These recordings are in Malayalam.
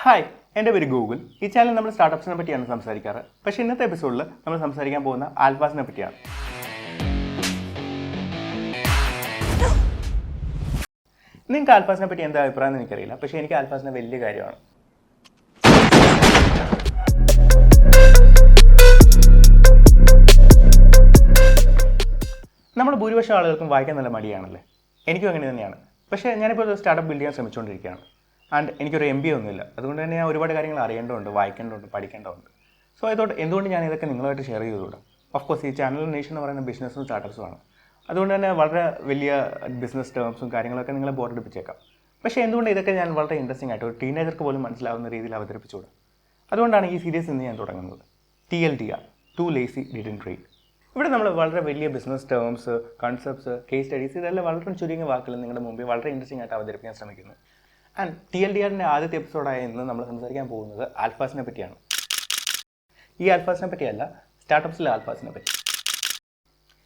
ഹായ്, എൻ്റെ പേര് ഗൂഗിൾ. ഈ ചാനൽ നമ്മൾ സ്റ്റാർട്ടപ്സിനെ പറ്റിയാണ് സംസാരിക്കാറ്. പക്ഷേ ഇന്നത്തെ എപ്പിസോഡിൽ നമ്മൾ സംസാരിക്കാൻ പോകുന്ന ആൽഫാസിനെ പറ്റിയാണ്. നിങ്ങൾക്ക് ആൽഫാസിനെ പറ്റി എന്താ അഭിപ്രായം എന്ന് എനിക്കറിയില്ല, പക്ഷേ എനിക്ക് ആൽഫാസിനെ വലിയ കാര്യമാണ്. നമ്മൾ ഭൂരിപക്ഷം ആളുകൾക്കും വായിക്കാൻ നല്ല മടിയാണല്ലേ. എനിക്കും അങ്ങനെ തന്നെയാണ്. പക്ഷേ ഞാനിപ്പോൾ ഒരു സ്റ്റാർട്ടപ്പ് ബിൽഡ് ചെയ്യാൻ ശ്രമിച്ചുകൊണ്ടിരിക്കുകയാണ്. ആൻഡ് എനിക്കൊരു MBA ഒന്നുമില്ല. അതുകൊണ്ട് തന്നെ ഞാൻ ഒരുപാട് കാര്യങ്ങൾ അറിയേണ്ടതുണ്ട്, വായിക്കേണ്ടതുണ്ട്, പഠിക്കേണ്ടതുണ്ട്. സോ എന്തുകൊണ്ട് ഞാൻ ഇതൊക്കെ നിങ്ങളുമായിട്ട് ഷെയർ ചെയ്തുകൂടാ? ഓഫ് കോഴ്സ് ഈ ചാനൽ നേഷൻ എന്ന് പറയുന്ന ബിസിനസ്സും സ്റ്റാർട്ടപ്സുമാണ്. അതുകൊണ്ട് തന്നെ വളരെ വലിയ ബിസിനസ് ടേംസും കാര്യങ്ങളൊക്കെ നിങ്ങളെ ബോറടിപ്പിച്ചേക്കാം. പക്ഷേ എന്തുകൊണ്ട് ഇതൊക്കെ ഞാൻ വളരെ ഇൻട്രസ്റ്റിംഗ് ആയിട്ട് ഒരു ടീനേജർക്ക് പോലും മനസ്സിലാവുന്ന രീതിയിൽ അവതരിപ്പിച്ചുകൂടാ? അതുകൊണ്ടാണ് ഈ സീരീസ് ഇന്ന് ഞാൻ തുടങ്ങുന്നത്. TLDR, too lazy didn't read. ഇവിടെ നമ്മൾ വളരെ വലിയ business terms, concepts, case studies ഇതെല്ലാം വളരെ ചുരുങ്ങിയ വാക്കുകൾ നിങ്ങളുടെ മുമ്പിൽ വളരെ ഇൻട്രസ്റ്റിംഗ് ആയിട്ട് അവതരിപ്പിക്കാൻ ശ്രമിക്കുന്നു. ആൻഡ് TLDRൻ്റെ ആദ്യത്തെ എപ്പിസോഡായ ഇന്ന് നമ്മൾ സംസാരിക്കാൻ പോകുന്നത് ആൽഫാസിനെ പറ്റിയാണ്. ഈ ആൽഫാസിനെ പറ്റിയല്ല, സ്റ്റാർട്ടപ്സിലെ ആൽഫാസിനെ പറ്റി.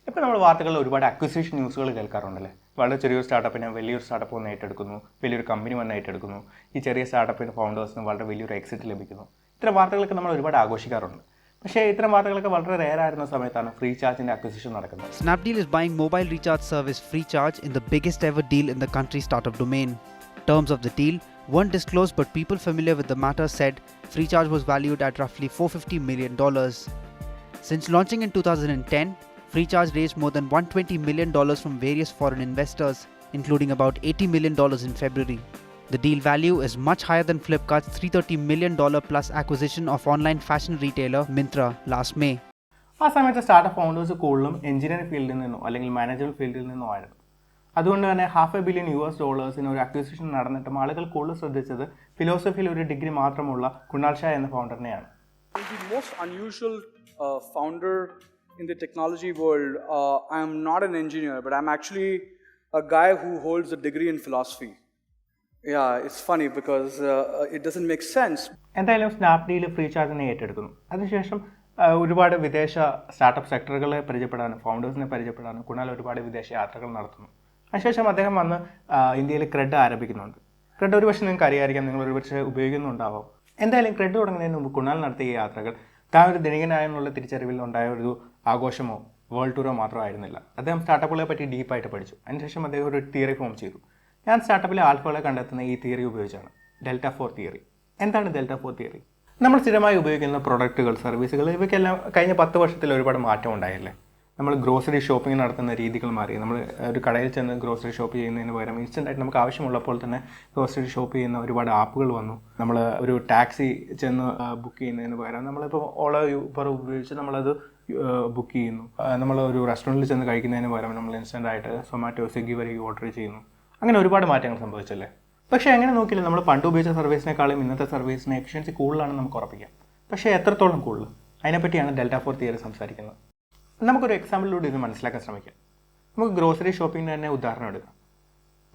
ഇപ്പോൾ നമ്മൾ വാർത്തകളിൽ ഒരുപാട് അക്വിസിഷൻ ന്യൂസുകൾ കേൾക്കാറുണ്ടല്ലേ. വളരെ ചെറിയൊരു സ്റ്റാർട്ടപ്പിനെ വലിയൊരു സ്റ്റാർട്ടപ്പ് വന്ന് ഏറ്റെടുക്കുന്നു, വലിയൊരു കമ്പനി വന്ന് ഏറ്റെടുക്കുന്നു, ഈ ചെറിയ സ്റ്റാർട്ടപ്പിൻ്റെ ഫൗണ്ടേഴ്സിന് വളരെ വലിയൊരു എക്സിറ്റ് ലഭിക്കുന്നു. ഇത്തരം വാർത്തകളൊക്കെ നമ്മൾ ഒരുപാട് ആഘോഷിക്കാറുണ്ട്. പക്ഷേ ഇത്തരം വാർത്തകളൊക്കെ വളരെ റെയർ ആയിരുന്ന സമയത്താണ് ഫ്രീ ചാർജിൻ്റെ അക്വിസിഷൻ നടക്കുന്നത്. Snapdeal is buying mobile recharge service FreeCharge in the biggest ever deal in the country's startup domain. Terms of the deal weren't disclosed, but people familiar with the matter said FreeCharge was valued at roughly $450 million. Since launching in 2010, FreeCharge raised more than $120 million from various foreign investors, including about $80 million in February. The deal value is much higher than Flipkart's $330 million plus acquisition of online fashion retailer Myntra last May. ആ സമയത്ത് സ്റ്റാർട്ടപ്പ് ഫൗണ്ടേഴ്സ് കൂടുതലും എഞ്ചിനീയറിംഗ് ഫീൽഡിൽ നിന്നോ അല്ലെങ്കിൽ മാനേജ്മെൻറ്റ് ഫീൽഡിൽ നിന്നോ ആയിരുന്നു. അതുകൊണ്ട് തന്നെ $500 million ഒരു അക്വിസിഷൻ നടന്നിട്ടും ആളുകൾ കൂടുതൽ ശ്രദ്ധിച്ചത് ഫിലോസഫിയിൽ ഒരു ഡിഗ്രി മാത്രമുള്ള കുണാൽ ഷാ എന്ന ഫൗണ്ടറിനെയാണ്. The most unusual founder in the technology world, I am not an engineer, but I'm actually a guy who holds a degree in philosophy. Yeah, it's funny because it doesn't make sense. എന്തായാലും സ്നാപ്ഡീൽ ഫ്രീ ചാർജിനെ ഏറ്റെടുക്കുന്നു. അതിനുശേഷം ഒരുപാട് വിദേശ സ്റ്റാർട്ടപ്പ് സെക്ടറുകളെ പരിചയപ്പെടാനും ഫൗണ്ടേഴ്സിനെ പരിചയപ്പെടാനും കുണാൽ ഒരുപാട് വിദേശ യാത്രകൾ നടത്തുന്നു. അതിനുശേഷം അദ്ദേഹം വന്ന് ഇന്ത്യയിൽ ക്രെഡ് ആരംഭിക്കുന്നുണ്ട്. ക്രെഡ് ഒരുപക്ഷെ നിങ്ങൾക്ക് അറിയാമായിരിക്കാം, നിങ്ങൾ ഒരുപക്ഷെ ഉപയോഗിക്കുന്നുണ്ടാവാം. എന്തായാലും ക്രെഡ് തുടങ്ങുന്നതിന് മുമ്പ് കുണാൽ നടത്തിയ യാത്രകൾ താൻ ഒരു ധനികനായെന്നുള്ള തിരിച്ചറിവിൽ ഉണ്ടായ ഒരു ആഘോഷമോ വേൾഡ് ടൂറോ മാത്രമായിരുന്നില്ല. അദ്ദേഹം സ്റ്റാർട്ടപ്പുകളെ പറ്റി ഡീപ്പായിട്ട് പഠിച്ചു. അതിനുശേഷം അദ്ദേഹം ഒരു തിയറി ഫോം ചെയ്തു. ഞാൻ സ്റ്റാർട്ടപ്പിലെ ആൽഫകളെ കണ്ടെത്തുന്ന ഈ തിയറി ഉപയോഗിച്ചാണ്, Delta-4 തിയറി. എന്താണ് Delta-4 തിയറി? നമ്മൾ സ്ഥിരമായി ഉപയോഗിക്കുന്ന പ്രൊഡക്റ്റുകൾ, സർവീസുകൾ ഇവയ്ക്കെല്ലാം കഴിഞ്ഞ 10 വർഷത്തിൽ ഒരുപാട് മാറ്റം ഉണ്ടായില്ലേ. നമ്മൾ ഗ്രോസറി ഷോപ്പിംഗ് നടത്തുന്ന രീതികൾ മാറി. നമ്മൾ ഒരു കടയിൽ ചെന്ന് ഗ്രോസറി ഷോപ്പ് ചെയ്യുന്നതിന് പകരം ഇൻസ്റ്റൻ്റായിട്ട് നമുക്ക് ആവശ്യമുള്ളപ്പോൾ തന്നെ ഗ്രോസറി ഷോപ്പ് ചെയ്യുന്ന ഒരുപാട് ആപ്പുകൾ വന്നു. നമ്മൾ ഒരു ടാക്സി ചെന്ന് ബുക്ക് ചെയ്യുന്നതിന് പകരം നമ്മളിപ്പോൾ ഓളോ യൂബർ ഉപയോഗിച്ച് നമ്മളത് ബുക്ക് ചെയ്യുന്നു. നമ്മൾ ഒരു റെസ്റ്റോറൻറ്റിൽ ചെന്ന് കഴിക്കുന്നതിന് പകരം നമ്മൾ ഇൻസ്റ്റൻ്റായിട്ട് സൊമാറ്റോ, സ്വിഗ്ഗി വരെ ഓർഡർ ചെയ്യുന്നു. അങ്ങനെ ഒരുപാട് മാറ്റങ്ങൾ സംഭവിച്ചല്ലേ. പക്ഷേ എങ്ങനെ നോക്കില്ല, നമ്മൾ പണ്ട് ഉപയോഗിച്ച സർവീസിനേക്കാളും ഇന്നത്തെ സർവീസിന് എഫിഷ്യൻസി കൂടുതലാണെന്ന് നമുക്ക് ഉറപ്പിക്കാം. പക്ഷേ എത്രത്തോളം കൂടുതൽ, അതിനെപ്പറ്റിയാണ് Delta-4 തിയറി സംസാരിക്കുന്നത്. നമുക്കൊരു എക്സാമ്പിളിലൂടെ ഇത് മനസ്സിലാക്കാൻ ശ്രമിക്കാം. നമുക്ക് ഗ്രോസറി ഷോപ്പിങ്ങിന് തന്നെ ഉദാഹരണം എടുക്കാം.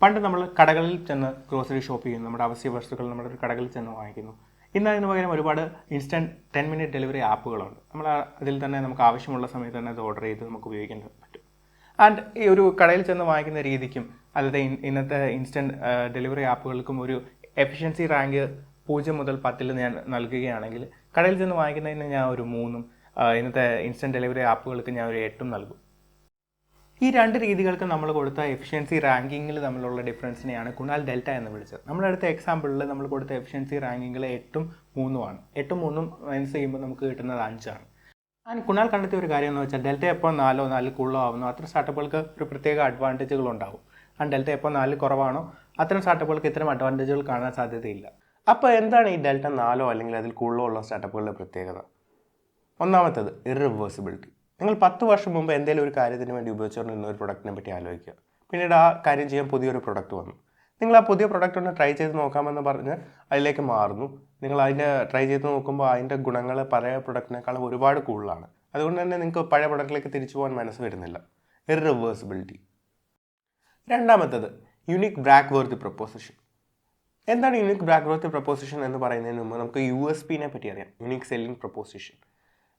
പണ്ട് നമ്മൾ കടകളിൽ ചെന്ന് ഗ്രോസറി ഷോപ്പ് ചെയ്യുന്നു, നമ്മുടെ അവശ്യ വസ്തുക്കൾ നമ്മുടെ ഒരു കടകളിൽ ചെന്ന് വാങ്ങിക്കുന്നു. ഇന്ന് അതിന് പകരം ഒരുപാട് ഇൻസ്റ്റൻറ്റ് 10 minute ഡെലിവറി ആപ്പുകളുണ്ട്. നമ്മൾ അതിൽ തന്നെ നമുക്ക് ആവശ്യമുള്ള സമയത്ത് തന്നെ അത് ഓർഡർ ചെയ്ത് നമുക്ക് ഉപയോഗിക്കാൻ പറ്റും. ആൻഡ് ഈ ഒരു കടയിൽ ചെന്ന് വാങ്ങിക്കുന്ന രീതിക്കും അതായത് ഇന്നത്തെ ഇൻസ്റ്റൻറ്റ് ഡെലിവറി ആപ്പുകൾക്കും ഒരു എഫിഷ്യൻസി റാങ്ക് 0 മുതൽ 10 ഞാൻ നൽകുകയാണെങ്കിൽ കടയിൽ ചെന്ന് വാങ്ങിക്കുന്നതിന് ഞാൻ ഒരു 3, ഇന്നത്തെ ഇൻസ്റ്റൻറ്റ് ഡെലിവറി ആപ്പുകൾക്ക് ഞാൻ ഒരു 8 നൽകും. ഈ രണ്ട് രീതികൾക്ക് നമ്മൾ കൊടുത്ത എഫിഷ്യൻസി റാങ്കിങ്ങിൽ തമ്മിലുള്ള ഡിഫറൻസിനെയാണ് കുണാൽ ഡെൽറ്റ എന്ന് വിളിച്ചത്. നമ്മളെടുത്ത എക്സാമ്പിളിൽ നമ്മൾ കൊടുത്ത എഫിഷ്യൻസി റാങ്കിങ്ങിൽ 8ഉം 3ഉമാണ്. 8ഉം 3ഉം മൈനസ് ചെയ്യുമ്പോൾ നമുക്ക് കിട്ടുന്നത് 5ആണ്. ആൻഡ് കുണാൽ കണ്ടെത്തിയ ഒരു കാര്യം എന്ന് വെച്ചാൽ ഡെൽറ്റ എപ്പോൾ 4 കൂടുതലോ ആവുന്നു അത്തരം സ്റ്റാർട്ടപ്പുകൾക്ക് ഒരു പ്രത്യേക അഡ്വാൻറ്റേജുകൾ ഉണ്ടാവും. ആൻഡ് ഡെൽറ്റ എപ്പോൾ 4 കുറവാണോ അത്തരം സ്റ്റാർട്ടപ്പുകൾക്ക് ഇത്തരം അഡ്വാൻറ്റേജുകൾ കാണാൻ സാധ്യതയില്ല. അപ്പോൾ എന്താണ് ഈ ഡെൽറ്റ 4 അല്ലെങ്കിൽ അതിൽ കൂടുതലോ ഉള്ള സ്റ്റാർട്ടപ്പുകളുടെ പ്രത്യേകത? ഒന്നാമത്തേത് ഇറിവേഴ്സിബിലിറ്റി. നിങ്ങൾ 10 വർഷം മുമ്പ് എന്തെങ്കിലും ഒരു കാര്യത്തിന് വേണ്ടി ഉപയോഗിച്ചുകൊണ്ടിരുന്ന ഒരു പ്രൊഡക്റ്റിനെ പറ്റി ആലോചിക്കുക. പിന്നീട് ആ കാര്യം ചെയ്യാൻ പുതിയൊരു പ്രൊഡക്റ്റ് വന്നു. നിങ്ങൾ ആ പുതിയ പ്രൊഡക്റ്റ് ഒന്ന് ട്രൈ ചെയ്ത് നോക്കാമെന്ന് പറഞ്ഞ് അതിലേക്ക് മാറുന്നു. നിങ്ങൾ അതിൻ്റെ ട്രൈ ചെയ്ത് നോക്കുമ്പോൾ അതിൻ്റെ ഗുണങ്ങൾ പഴയ പ്രൊഡക്റ്റിനേക്കാളും ഒരുപാട് കൂടുതലാണ്. അതുകൊണ്ട് തന്നെ നിങ്ങൾക്ക് പഴയ പ്രൊഡക്റ്റിലേക്ക് തിരിച്ചു പോകാൻ മനസ്സ് വരുന്നില്ല. ഇറിവേഴ്സിബിലിറ്റി. രണ്ടാമത്തേത് യുണീക്ക് ബ്രാക്ക് വർത്തി പ്രൊപ്പോസിഷൻ. എന്താണ് യുണീക്ക് ബ്രാക്ക് വർത്തി പ്രൊപ്പോസിഷൻ എന്ന് പറയുന്നതിന് മുമ്പ് നമുക്ക് USPനെ പറ്റി അറിയാം, യുണീക്ക് സെല്ലിംഗ് പ്രൊപ്പോസിഷൻ.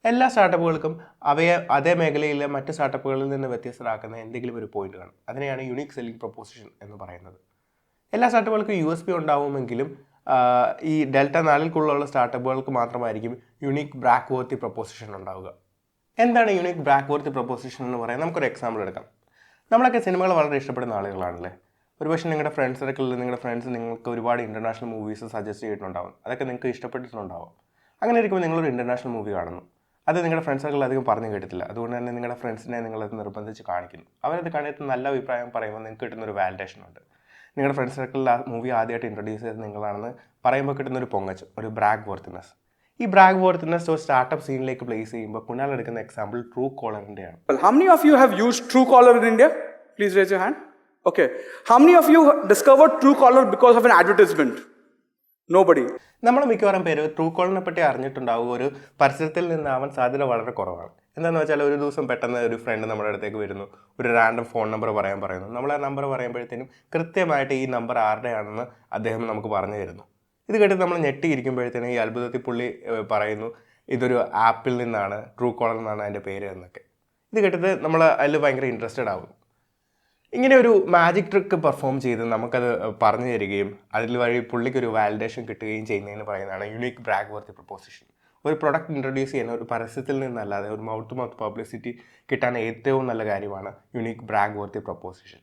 എല്ലാ സ്റ്റാർട്ടപ്പുകൾക്കും അവയെ അതേ മേഖലയിലെ മറ്റ് സ്റ്റാർട്ടപ്പുകളിൽ നിന്ന് വ്യത്യസ്തരാക്കുന്ന എന്തെങ്കിലും ഒരു പോയിന്റ് കാണും. അതിനെയാണ് യുണീക്ക് സെല്ലിംഗ് പ്രൊപ്പോസിഷൻ എന്ന് പറയുന്നത്. എല്ലാ സ്റ്റാർട്ടപ്പുകൾക്കും USP ഉണ്ടാവുമെങ്കിലും ഈ ഡെൽറ്റ 4-ക്കുള്ളുള്ള സ്റ്റാർട്ടപ്പുകൾക്ക് മാത്രമായിരിക്കും യുണീക്ക് ബ്രാക്ക് വർത്തി പ്രൊപ്പോസിഷൻ ഉണ്ടാവുക. എന്താണ് യുണീക്ക് ബ്രാക്ക് വർത്തി പ്രൊപ്പോസിഷൻ എന്ന് പറയാൻ നമുക്കൊരു എക്സാമ്പിൾ എടുക്കാം. നമ്മളൊക്കെ സിനിമകൾ വളരെ ഇഷ്ടപ്പെടുന്ന ആളുകളാണല്ലേ. ഒരുപക്ഷെ നിങ്ങളുടെ ഫ്രണ്ട്സ് സർക്കിളിൽ നിങ്ങളുടെ ഫ്രണ്ട്സ് നിങ്ങൾക്ക് ഒരുപാട് ഇൻ്റർനാഷണൽ മൂവീസ് സജസ്റ്റ് ചെയ്തിട്ടുണ്ടാവും. അതൊക്കെ നിങ്ങൾക്ക് ഇഷ്ടപ്പെട്ടിട്ടുണ്ടാവും. അങ്ങനെ ഇരിക്കുമ്പോൾ നിങ്ങളൊരു ഇൻ്റർനാഷണൽ മൂവി കാണുന്നു. അത് നിങ്ങളുടെ ഫ്രണ്ട്സ് സർക്കിൾ അധികം പറഞ്ഞു കേട്ടിട്ടില്ല. അതുകൊണ്ട് തന്നെ നിങ്ങളുടെ ഫ്രണ്ട്സിനെ നിങ്ങളത് നിർബന്ധിച്ച് കാണിക്കുന്നു. അവരത് കണ്ടിട്ട് നല്ല അഭിപ്രായം പറയുമ്പോൾ നിങ്ങൾക്ക് കിട്ടുന്നൊരു വാലിഡേഷൻ ഉണ്ട്. നിങ്ങളുടെ ഫ്രണ്ട്സ് സർക്കിളിൽ ആ മൂവി ആദ്യമായിട്ട് ഇൻട്രൊഡ്യൂസ് ചെയ്തത് നിങ്ങളാണെന്ന് പറയുമ്പോൾ കിട്ടുന്നൊരു പൊങ്ങച്ച്, ഒരു ബ്രാഗ് വർത്തിനെസ്. ഈ ബ്രാഗ് വർത്തിനെസ് ഒരു സ്റ്റാർട്ടപ്പ് സീനിലേക്ക് പ്ലേസ് ചെയ്യുമ്പോൾ കുനാൽ എടുക്കുന്ന എക്സാമ്പിൾ ട്രൂ കോളറിൻ്റെയാണ്. Well, how many of you have used Truecaller in India? Please raise your hand. Okay. How many of you discovered Truecaller because of an advertisement? Nobody. നമ്മൾ മിക്കവാറും പേര് ട്രൂ കോളറിനെ പറ്റി അറിഞ്ഞിട്ടുണ്ടാവും ഒരു പരസ്യത്തിൽ നിന്നാവാൻ സാധ്യത വളരെ കുറവാണ്. എന്താണെന്ന് വെച്ചാൽ ഒരു ദിവസം പെട്ടെന്ന് ഒരു ഫ്രണ്ട് നമ്മുടെ അടുത്തേക്ക് വരുന്നു, ഒരു റാൻഡം ഫോൺ നമ്പർ പറയുന്നു. നമ്മൾ ആ നമ്പർ പറയുമ്പോഴത്തേനും കൃത്യമായിട്ട് ഈ നമ്പർ ആരുടെയാണെന്ന് അദ്ദേഹം നമുക്ക് പറഞ്ഞു തരുന്നു. ഇത് കേട്ട് നമ്മൾ ഞെട്ടിയിരിക്കുമ്പോഴത്തേനും ഈ അത്ഭുതത്തിൽ പുള്ളി പറയുന്നു ഇതൊരു ആപ്പിൽ നിന്നാണ്, ട്രൂ കോളർ എന്നാണ് അതിൻ്റെ പേര് എന്നൊക്കെ. ഇത് കേട്ടിട്ട് നമ്മൾ അതിൽ ഭയങ്കര ഇൻട്രസ്റ്റഡ് ആവും. ഇങ്ങനെ ഒരു മാജിക് ട്രിക്ക് പെർഫോം ചെയ്ത് നമുക്കത് പറഞ്ഞു തരികയും അതിൽ വഴി പുള്ളിക്കൊരു വാലിഡേഷൻ കിട്ടുകയും ചെയ്യുന്നതിന് പറയുന്നതാണ് യുണീക്ക് ബ്രാഗ് വർത്തി പ്രൊപ്പോസിഷൻ. ഒരു പ്രൊഡക്റ്റ് ഇൻട്രൊഡ്യൂസ് ചെയ്യുന്ന ഒരു പരസ്യത്തിൽ നിന്നല്ലാതെ ഒരു മൗത്ത് ടു മൗത്ത് പബ്ലിസിറ്റി കിട്ടാൻ ഏറ്റവും നല്ല കാര്യമാണ് യുണീക്ക് ബ്രാഗ് വർത്തി പ്രൊപ്പോസിഷൻ.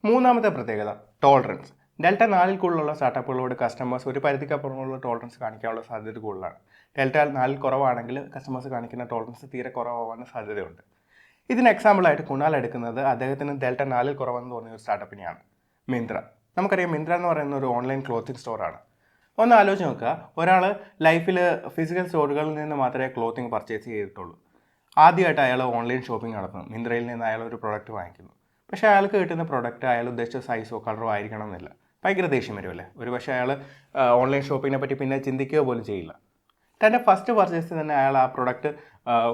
മൂന്നാമത്തെ പ്രത്യേകത ടോളറൻസ്. ഡെൽറ്റ 4-ക്കുള്ളുള്ള സ്റ്റാർട്ടപ്പുകളോട് കസ്റ്റമേഴ്സ് ഒരു പരിധിക്കപ്പുറമുള്ള ടോളറൻസ് കാണിക്കാനുള്ള സാധ്യത കൂടുതലാണ്. ഡെൽറ്റ 4 കുറവാണെങ്കിൽ കസ്റ്റമേഴ്സ് കാണിക്കുന്ന ടോളറൻസ് തീരെ കുറവാകാൻ സാധ്യതയുണ്ട്. ഇതിന് എക്സാമ്പിളായിട്ട് കുണാൽ എടുക്കുന്നത് അദ്ദേഹത്തിന് ഡെൽറ്റ 4 കുറവെന്ന് പറഞ്ഞ ഒരു സ്റ്റാർട്ടപ്പിനെയാണ്, മിന്ത്ര. നമുക്കറിയാം മിന്ത്ര എന്ന് പറയുന്ന ഒരു ഓൺലൈൻ ക്ലോത്തിങ് സ്റ്റോറാണ്. ഒന്ന് ആലോചിച്ച് നോക്കുക, ഒരാൾ ലൈഫിൽ ഫിസിക്കൽ സ്റ്റോറുകളിൽ നിന്ന് മാത്രമേ ക്ലോത്തിങ് പർച്ചേസ് ചെയ്തിട്ടുള്ളൂ. ആദ്യമായിട്ട് അയാൾ ഓൺലൈൻ ഷോപ്പിംഗ് നടത്തുന്നു. മിന്ത്രയിൽ നിന്ന് അയാൾ ഒരു പ്രൊഡക്റ്റ് വാങ്ങിക്കുന്നു. പക്ഷേ അയാൾക്ക് കിട്ടുന്ന പ്രൊഡക്റ്റ് അയാൾ ഉദ്ദേശിച്ച സൈസോ കളറോ ആയിരിക്കണം എന്നില്ല. ഭയങ്കര ദേഷ്യം വരുമല്ലേ. ഒരു പക്ഷേ അയാൾ ഓൺലൈൻ ഷോപ്പിങ്ങിനെ പറ്റി പിന്നെ ചിന്തിക്കുക പോലും ചെയ്യില്ല. തൻ്റെ ഫസ്റ്റ് പർച്ചേസിൽ തന്നെ അയാൾ ആ പ്രൊഡക്റ്റ്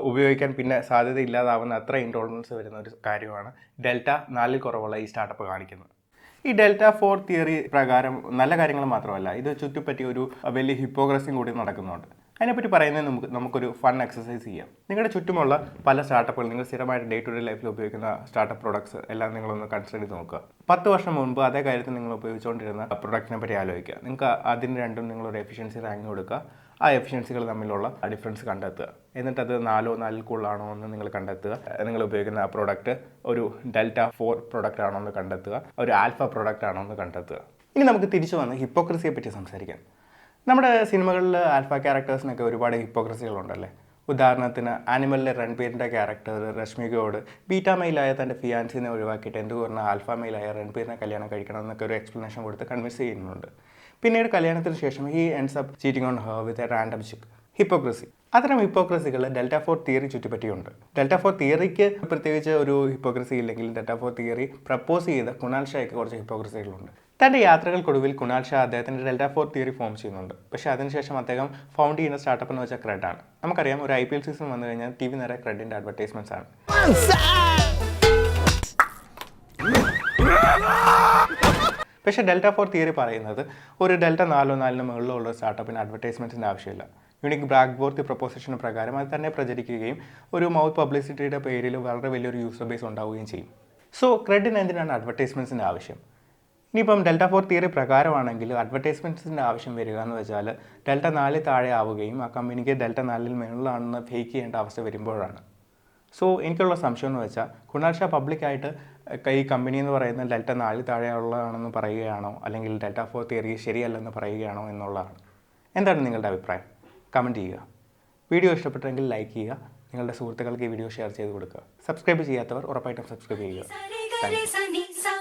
ഉപയോഗിക്കാൻ പിന്നെ സാധ്യത ഇല്ലാതാവുന്ന അത്ര ഇൻടോളറൻസ് വരുന്ന ഒരു കാര്യമാണ് ഡെൽറ്റ 4 കുറവുള്ള ഈ സ്റ്റാർട്ടപ്പ് കാണിക്കുന്നത്. ഈ ഡെൽറ്റ 4 തിയറി പ്രകാരം നല്ല കാര്യങ്ങൾ മാത്രമല്ല, ഇത് ചുറ്റിപ്പറ്റി ഒരു വലിയ ഹിപ്പോക്രസിയും കൂടി നടക്കുന്നുണ്ട്. അതിനെപ്പറ്റി പറയുന്നത് നമുക്കൊരു ഫൺ എക്സസൈസ് ചെയ്യാം. നിങ്ങളുടെ ചുറ്റുമുള്ള പല സ്റ്റാർട്ടപ്പുകൾ, നിങ്ങൾ സ്ഥിരമായിട്ട് ഡേ ടു ഡേ ലൈഫിൽ ഉപയോഗിക്കുന്ന സ്റ്റാർട്ടപ്പ് പ്രൊഡക്ട്സ് എല്ലാം നിങ്ങളൊന്ന് കൺസിഡർ ചെയ്ത് നോക്കുക. 10 വർഷം മുൻപ് അതേ കാര്യത്തിൽ നിങ്ങൾ ഉപയോഗിച്ചുകൊണ്ടിരുന്ന പ്രൊഡക്റ്റിനെ പറ്റി ആലോചിക്കുക. നിങ്ങൾക്ക് അതിന് രണ്ടും നിങ്ങളൊരു എഫിഷ്യൻസി റാങ്ക് കൊടുക്കുക. ആ എഫിഷ്യൻസികൾ തമ്മിലുള്ള ഡിഫറൻസ് കണ്ടെത്തുക. എന്നിട്ടത് 4-4-ക്കുള്ളാണോ എന്ന് നിങ്ങൾ കണ്ടെത്തുക. നിങ്ങൾ ഉപയോഗിക്കുന്ന ആ പ്രോഡക്റ്റ് ഒരു ഡെൽറ്റ 4 പ്രൊഡക്റ്റ് ആണോ എന്ന് കണ്ടെത്തുക, ഒരു ആൽഫ പ്രൊഡക്റ്റ് ആണോ എന്ന് കണ്ടെത്തുക. ഇനി നമുക്ക് തിരിച്ചു വന്ന് ഹിപ്പോക്രസിയെ പറ്റി സംസാരിക്കാം. നമ്മുടെ സിനിമകളിൽ ആൽഫ ക്യാരക്ടേഴ്സിനൊക്കെ ഒരുപാട് ഹിപ്പോക്രസികളുണ്ടല്ലേ. ഉദാഹരണത്തിന് ആനിമലിലെ രൺബീറിൻ്റെ ക്യാരക്ടർ രശ്മികയോട് ബീറ്റാ മെയിലായ തൻ്റെ ഫിയാൻസിനെ ഒഴിവാക്കിയിട്ട് എന്ത് പറഞ്ഞാൽ ആൽഫ മെയിലായ രൺബീറിനെ കല്യാണം കഴിക്കണം എന്നൊക്കെ ഒരു എക്സ്പ്ലനേഷൻ കൊടുത്ത് കൺവിൻസ് ചെയ്യുന്നുണ്ട്. പിന്നീട് കല്യാണത്തിന് ശേഷം he ends up cheating on her with a random chick. Hypocrisy. അത്തരം ഹിപ്പോക്രസികൾ ഡെൽറ്റ 4 തിയറി ചുറ്റിപ്പറ്റിയുണ്ട്. ഡെൽറ്റ 4 തിയറിക്ക് പ്രത്യേകിച്ച് ഒരു ഹിപ്പോക്രസി ഇല്ലെങ്കിൽ ഡെൽറ്റ 4 തിയറി പ്രപ്പോസ് ചെയ്ത കുണാൽ ഷായ്ക്ക് കുറച്ച് ഹിപ്പോക്രസികളുണ്ട്. തൻ്റെ യാത്രകൾക്കൊടുവിൽ കുണാൽ ഷാ അദ്ദേഹത്തിൻ്റെ ഡെൽറ്റ 4 തിയറി ഫോം ചെയ്യുന്നുണ്ട്. പക്ഷേ അതിനുശേഷം അദ്ദേഹം ഫൗണ്ട് ചെയ്യുന്ന സ്റ്റാർട്ടപ്പ് എന്ന് വെച്ചാൽ ക്രെഡാണ്. നമുക്കറിയാം, ഒരു IPL സീസൺ വന്നു കഴിഞ്ഞാൽ TV നേരെ ക്രെഡിൻ്റെ അഡ്വർടൈസ്മെൻറ്റ്സ് ആണ്. പക്ഷേ ഡെൽറ്റ 4 തിയറി പറയുന്നത് ഒരു ഡെൽറ്റ 4-4 മുകളിലുള്ള സ്റ്റാർട്ടപ്പിന് അഡ്വർടൈസ്മെൻറ്റ്സിൻ്റെ ആവശ്യമില്ല. യുണീക്ക് ബ്രാഗ് വർത്തി പ്രൊപ്പോസിഷന് പ്രകാരം അത് തന്നെ പ്രചരിക്കുകയും ഒരു മൗത്ത് പബ്ലിസിറ്റിയുടെ പേരിൽ വളരെ വലിയൊരു യൂസർ ബേസ് ഉണ്ടാവുകയും ചെയ്യും. സോ ക്രെഡിന് എന്തിനാണ് അഡ്വർടൈസ്മെൻറ്റ്സിൻ്റെ ആവശ്യം? ഇനിയിപ്പം ഡെൽറ്റ 4 തിയറി പ്രകാരമാണെങ്കിൽ അഡ്വർടൈസ്മെൻറ്റ്സിൻ്റെ ആവശ്യം വരിക എന്ന് വെച്ചാൽ ഡെൽറ്റ 4 താഴെ ആവുകയും ആ കമ്പനിക്ക് ഡെൽറ്റ 4 മുകളിലാണെന്ന് ഫേക്ക് ചെയ്യേണ്ട അവസ്ഥ വരുമ്പോഴാണ്. സോ എനിക്കുള്ള സംശയം എന്ന് വെച്ചാൽ കുണാൽ ഷാ പബ്ലിക്കായിട്ട് ഈ കമ്പനി എന്ന് പറയുന്നത് ഡെൽറ്റ 4 താഴെയുള്ളതാണെന്ന് പറയുകയാണോ, അല്ലെങ്കിൽ ഡെൽറ്റ 4 തിയറി ശരിയല്ലെന്ന് പറയുകയാണോ എന്നുള്ളതാണ്. എന്താണ് നിങ്ങളുടെ അഭിപ്രായം? കമൻറ്റ് ചെയ്യുക. വീഡിയോ ഇഷ്ടപ്പെട്ടെങ്കിൽ ലൈക്ക് ചെയ്യുക. നിങ്ങളുടെ സുഹൃത്തുക്കൾക്ക് ഈ വീഡിയോ ഷെയർ ചെയ്ത് കൊടുക്കുക. സബ്സ്ക്രൈബ് ചെയ്യാത്തവർ ഉറപ്പായിട്ടും സബ്സ്ക്രൈബ് ചെയ്യുക. Thank you.